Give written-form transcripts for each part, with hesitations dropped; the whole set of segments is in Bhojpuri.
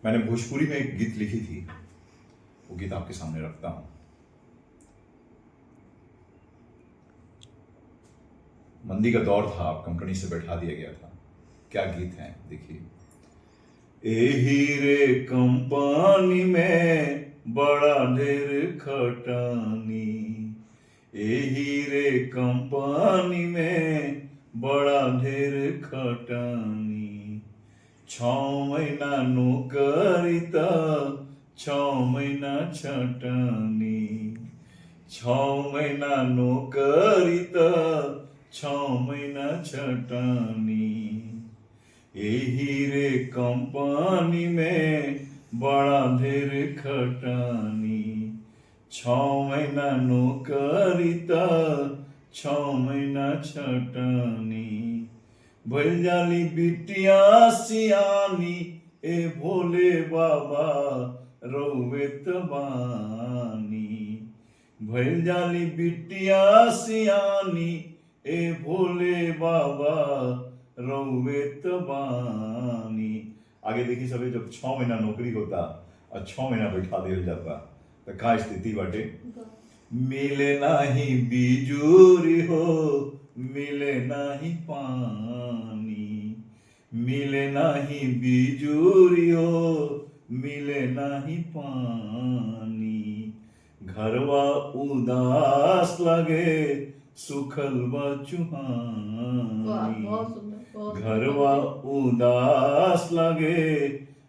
मैंने भोजपुरी में एक गीत लिखी थी, वो गीत आपके सामने रखता हूं। मंदी का दौर था, कंपनी से बैठा दिया गया था। क्या गीत है देखिए। एही रे कंपनी में बड़ा ढेर खटानी, एही रे कंपनी में बड़ा ढेर खटानी। 6 महीना नौकरी त 6 महीना छटनी, 6 महीना नौकरी त 6 महीना छटनी। एही रे कंपनी में बड़ा ढेर खटानी, 6 महीना नौकरी त 6 महीना छटनी। भइल जाली बिटिया सियानी, ए भोले बाबा रउवे त बानी। भइल जाली बिटिया सियानी, ए भोले बाबा रउवे त बानी। आगे देखिए सभी, जब 6 महीना नौकरी होता और 6 महीना बैठा दिया जाता तो का स्थिति बाटे। मिले नाही बिजूरी हो, मिले नाही पानी, मिले नाही बिजूरी हो, मिले नाही पानी। घरवा उदास लगे सुखल बा चुहानी, घरवा उदास लगे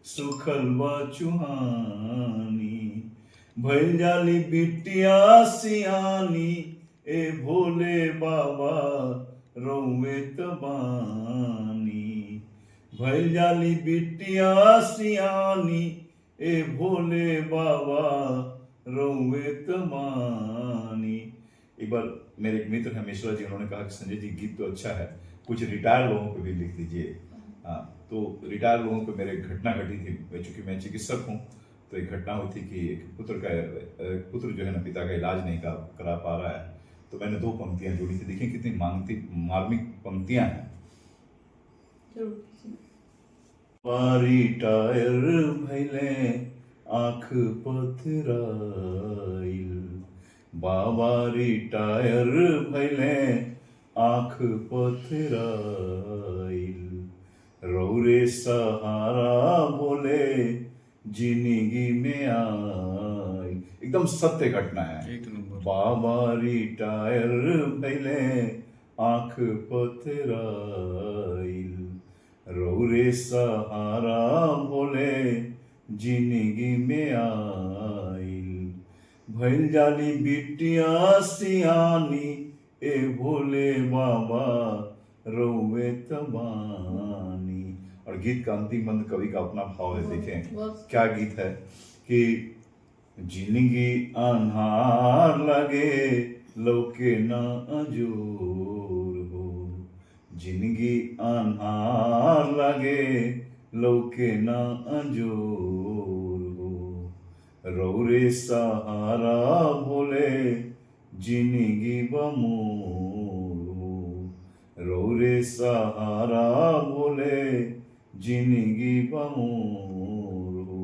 सुखल बा चुहानी। भइल जाली बिटिया सियानी, ए भोले बाबा रउवे त बानी। भइल जाली बिटिया सियानी, ए भोले बाबा रउवे त बानी। एक बार मेरे एक मित्र हैं मिश्रा जी, उन्होंने कहा कि संजय जी गीत तो अच्छा है, कुछ रिटायर लोगों को भी लिख दीजिए। हाँ, तो रिटायर लोगों को मेरे एक घटना घटी थी। चूंकि मैं चिकित्सक हूँ, तो एक घटना हुई थी कि एक पुत्र जो है ना, पिता का इलाज नहीं करा पा रहा है। तो मैंने 2 पंक्तियां जोड़ी थी, देखिए कितनी मार्मिक पंक्तियां हैं। रिटायर भइले आँख पथराइल, बाबा रिटायर भइले आँख पथराइल। रौरे सहारा बोले जिंदगी में आई। एकदम सत्य घटना है। बाबा रिटायर भइले आँख पथराइल, रौरे सहारा बोले जिंदगी में आइल। भइल जाली बिटिया सियानी, ए भोले बाबा रउवे त बानी। और गीत का अंतिम बंद कवि का अपना भाव है, देखें क्या गीत है कि जिंदगी अन्हार लगे लौके ना अजूर हो, जिंदगी अन्हार लगे लौके ना अजूर हो। रौरे सहारा बोले जिंदगी बमोर हो, रौरे सहारा बोले जिंदगी बमोर हो।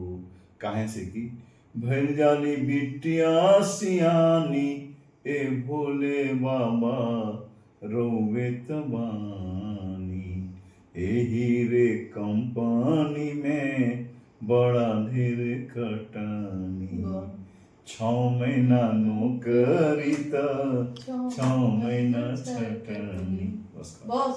काहे से कि भइल जाली बिटिया सियानी, ए भोले बाबा रउवे त बानी। एही रे कंपनी में बड़ा ढेर खटानी, 6 महीना नौकरी त 6 महीना छटनी। बस।